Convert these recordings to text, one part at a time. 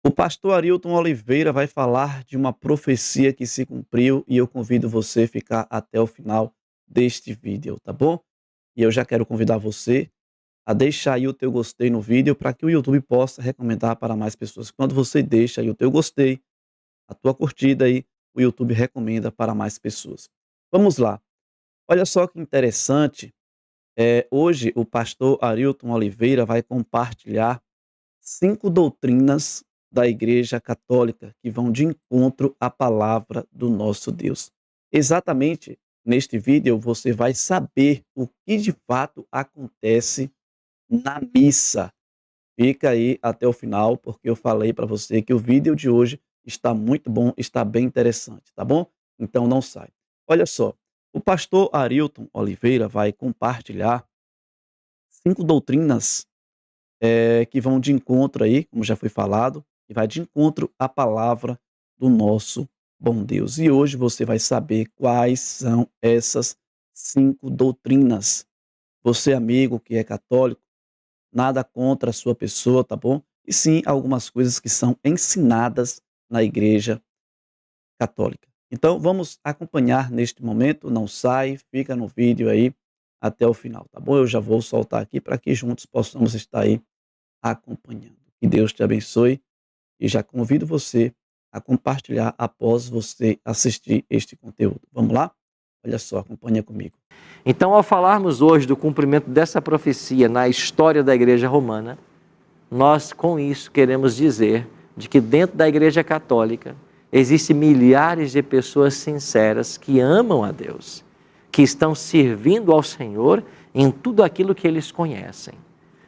O pastor Arilton Oliveira vai falar de uma profecia que se cumpriu e eu convido você a ficar até o final deste vídeo, tá bom? E eu já quero convidar você a deixar aí o teu gostei no vídeo para que o YouTube possa recomendar para mais pessoas. Quando você deixa aí o teu gostei, a tua curtida aí, o YouTube recomenda para mais pessoas. Vamos lá. Olha só que interessante. Hoje o pastor Arilton Oliveira vai compartilhar 5 doutrinas da Igreja Católica que vão de encontro à palavra do nosso Deus. Exatamente neste vídeo você vai saber o que de fato acontece na missa. Fica aí até o final, porque eu falei para você que o vídeo de hoje está muito bom, está bem interessante, tá bom? Então não sai. Olha só, o pastor Arilton Oliveira vai compartilhar 5 doutrinas que vão de encontro aí, como já foi falado, e vai de encontro à palavra do nosso bom Deus. E hoje você vai saber quais são essas 5 doutrinas. Você, amigo que é católico, nada contra a sua pessoa, tá bom? E sim algumas coisas que são ensinadas na Igreja Católica. Então vamos acompanhar neste momento, não sai, fica no vídeo aí até o final, tá bom? Eu já vou soltar aqui para que juntos possamos estar aí acompanhando. Que Deus te abençoe e já convido você a compartilhar após você assistir este conteúdo. Vamos lá? Olha só, acompanha comigo. Então, ao falarmos hoje do cumprimento dessa profecia na história da Igreja Romana, nós com isso queremos dizer de que dentro da Igreja Católica existem milhares de pessoas sinceras que amam a Deus, que estão servindo ao Senhor em tudo aquilo que eles conhecem.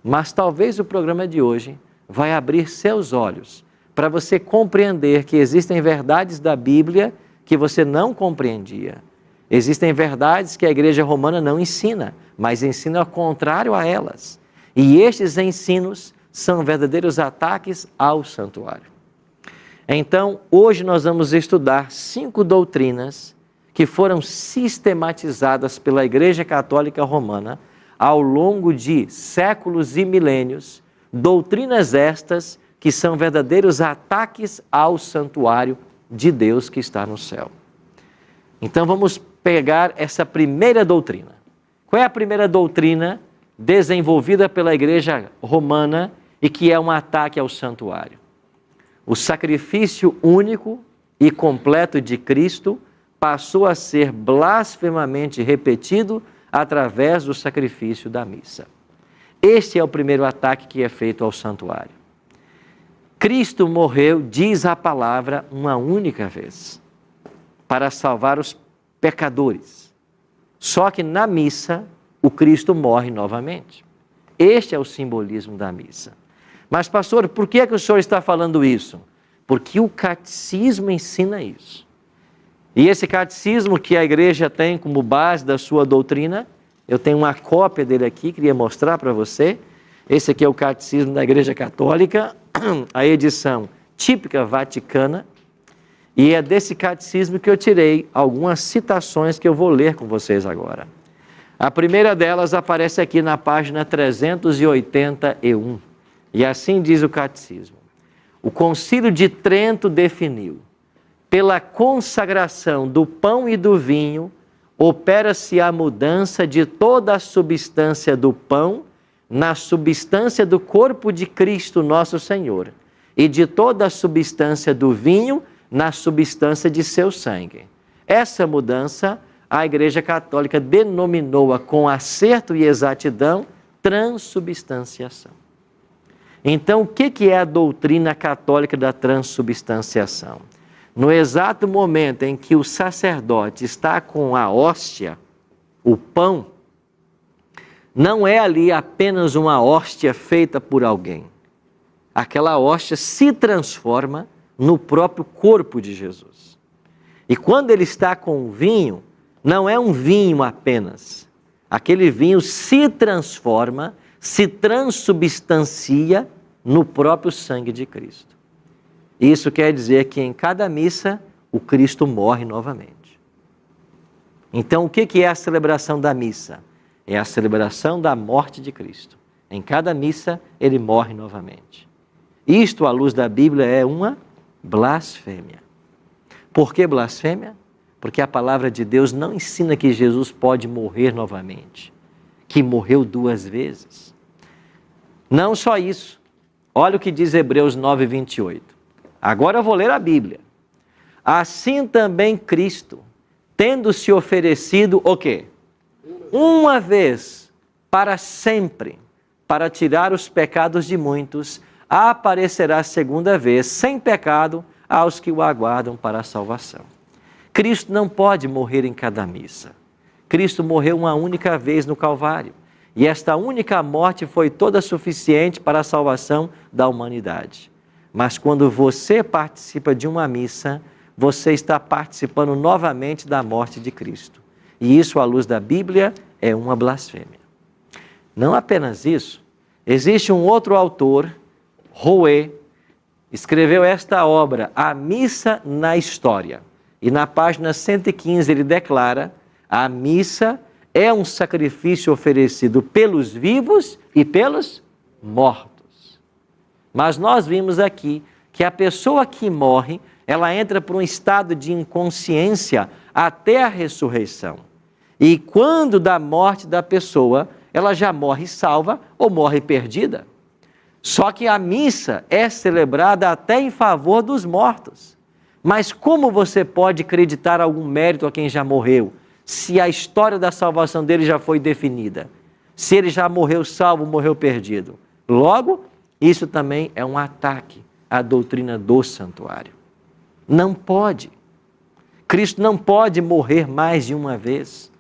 Mas talvez o programa de hoje vai abrir seus olhos para você compreender que existem verdades da Bíblia que você não compreendia. Existem verdades que a Igreja Romana não ensina, mas ensina ao contrário a elas. E estes ensinos são verdadeiros ataques ao santuário. Então, hoje nós vamos estudar 5 doutrinas que foram sistematizadas pela Igreja Católica Romana ao longo de séculos e milênios, doutrinas estas que são verdadeiros ataques ao santuário de Deus que está no céu. Então vamos pegar essa primeira doutrina. Qual é a primeira doutrina desenvolvida pela Igreja Romana e que é um ataque ao santuário? O sacrifício único e completo de Cristo passou a ser blasfemamente repetido através do sacrifício da missa. Este é o primeiro ataque que é feito ao santuário. Cristo morreu, diz a palavra, uma única vez, para salvar os pecadores. Só que na missa, o Cristo morre novamente. Este é o simbolismo da missa. Mas, pastor, por que o senhor está falando isso? Porque o catecismo ensina isso. E esse catecismo que a igreja tem como base da sua doutrina, eu tenho uma cópia dele aqui, queria mostrar para você. Esse aqui é o catecismo da Igreja Católica, a edição típica vaticana. E é desse catecismo que eu tirei algumas citações que eu vou ler com vocês agora. A primeira delas aparece aqui na página 381. E assim diz o catecismo. O Concílio de Trento definiu: pela consagração do pão e do vinho, opera-se a mudança de toda a substância do pão na substância do corpo de Cristo nosso Senhor, e de toda a substância do vinho na substância de seu sangue. Essa mudança, a Igreja Católica denominou-a com acerto e exatidão transubstanciação. Então, o que é a doutrina católica da transubstanciação? No exato momento em que o sacerdote está com a hóstia, o pão, não é ali apenas uma hóstia feita por alguém. Aquela hóstia se transforma no próprio corpo de Jesus. E quando ele está com o vinho, não é um vinho apenas. Aquele vinho se transforma, se transubstancia no próprio sangue de Cristo. Isso quer dizer que em cada missa o Cristo morre novamente. Então, o que é a celebração da missa? É a celebração da morte de Cristo. Em cada missa ele morre novamente. Isto, à luz da Bíblia, é uma blasfêmia. Por que blasfêmia? Porque a palavra de Deus não ensina que Jesus pode morrer novamente, que morreu 2 vezes. Não só isso. Olha o que diz Hebreus 9, 28. Agora eu vou ler a Bíblia. Assim também Cristo, tendo se oferecido o quê? Uma vez, para sempre, para tirar os pecados de muitos, aparecerá segunda vez, sem pecado, aos que o aguardam para a salvação. Cristo não pode morrer em cada missa. Cristo morreu uma única vez no Calvário. E esta única morte foi toda suficiente para a salvação da humanidade. Mas quando você participa de uma missa, você está participando novamente da morte de Cristo. E isso, à luz da Bíblia, é uma blasfêmia. Não apenas isso, existe um outro autor, Rouet, escreveu esta obra, A Missa na História. E na página 115 ele declara: a missa é um sacrifício oferecido pelos vivos e pelos mortos. Mas nós vimos aqui que a pessoa que morre, ela entra por um estado de inconsciência até a ressurreição. E quando da morte da pessoa, ela já morre salva ou morre perdida. Só que a missa é celebrada até em favor dos mortos. Mas como você pode acreditar algum mérito a quem já morreu, se a história da salvação dele já foi definida? Se ele já morreu salvo, morreu perdido? Logo, isso também é um ataque à doutrina do santuário. Não pode. Cristo não pode morrer mais de uma vez.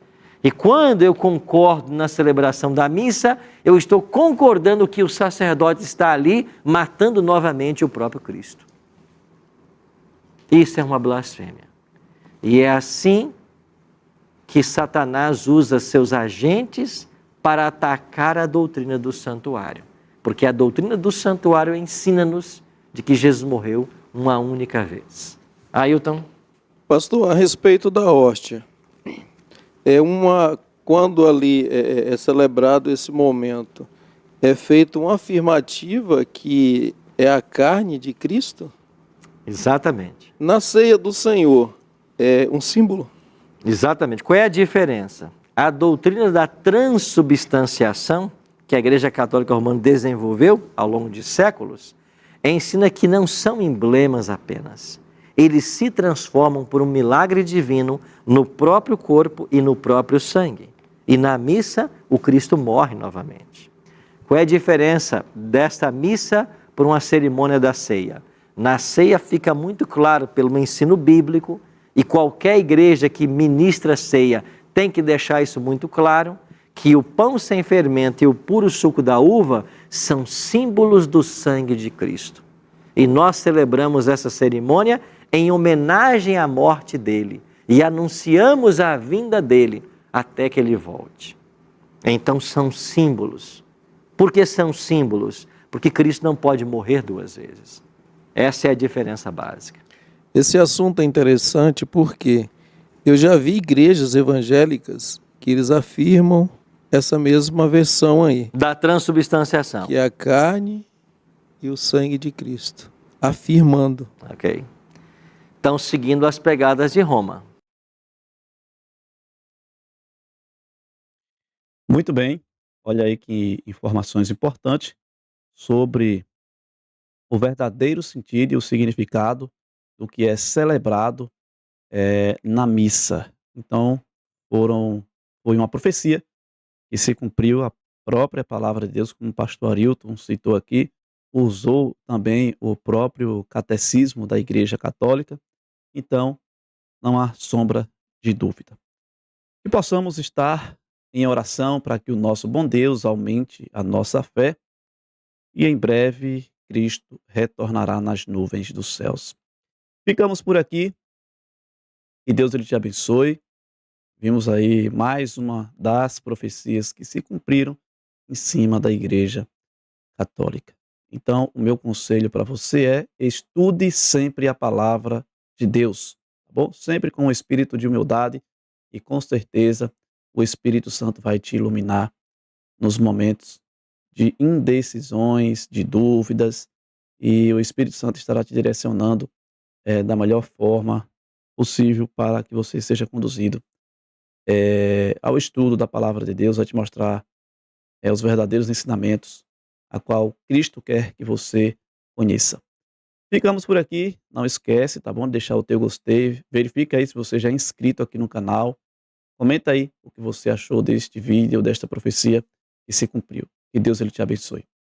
E quando eu concordo na celebração da missa, eu estou concordando que o sacerdote está ali matando novamente o próprio Cristo. Isso é uma blasfêmia. E é assim que Satanás usa seus agentes para atacar a doutrina do santuário. Porque a doutrina do santuário ensina-nos de que Jesus morreu uma única vez. Ailton? Pastor, a respeito da hóstia, quando ali é celebrado esse momento, é feita uma afirmativa que é a carne de Cristo? Exatamente. Na ceia do Senhor, é um símbolo? Exatamente. Qual é a diferença? A doutrina da transubstanciação, que a Igreja Católica Romana desenvolveu ao longo de séculos, ensina que não são emblemas apenas. Eles se transformam por um milagre divino no próprio corpo e no próprio sangue. E na missa, o Cristo morre novamente. Qual é a diferença desta missa por uma cerimônia da ceia? Na ceia fica muito claro pelo ensino bíblico, e qualquer igreja que ministra ceia tem que deixar isso muito claro, que o pão sem fermento e o puro suco da uva são símbolos do sangue de Cristo. E nós celebramos essa cerimônia em homenagem à morte dele e anunciamos a vinda dele até que ele volte. Então são símbolos. Por que são símbolos? Porque Cristo não pode morrer 2 vezes. Essa é a diferença básica. Esse assunto é interessante porque eu já vi igrejas evangélicas que eles afirmam essa mesma versão aí. Da transubstanciação. Que é a carne e o sangue de Cristo. Afirmando. Ok. Estão seguindo as pegadas de Roma. Muito bem. Olha aí que informações importantes sobre o verdadeiro sentido e o significado do que é celebrado na missa. Então, foi uma profecia que se cumpriu, a própria palavra de Deus, como o pastor Arilton citou aqui, usou também o próprio catecismo da Igreja Católica. Então, não há sombra de dúvida. Que possamos estar em oração para que o nosso bom Deus aumente a nossa fé e em breve Cristo retornará nas nuvens dos céus. Ficamos por aqui e Deus ele te abençoe. Vimos aí mais uma das profecias que se cumpriram em cima da Igreja Católica. Então, o meu conselho para você é: estude sempre a palavra de Deus, tá bom? Sempre com um espírito de humildade e com certeza o Espírito Santo vai te iluminar nos momentos de indecisões, de dúvidas e o Espírito Santo estará te direcionando da melhor forma possível para que você seja conduzido ao estudo da palavra de Deus, vai te mostrar os verdadeiros ensinamentos a qual Cristo quer que você conheça. Ficamos por aqui, não esquece, tá bom? De deixar o teu gostei, verifica aí se você já é inscrito aqui no canal, comenta aí o que você achou deste vídeo, desta profecia que se cumpriu. Que Deus ele te abençoe.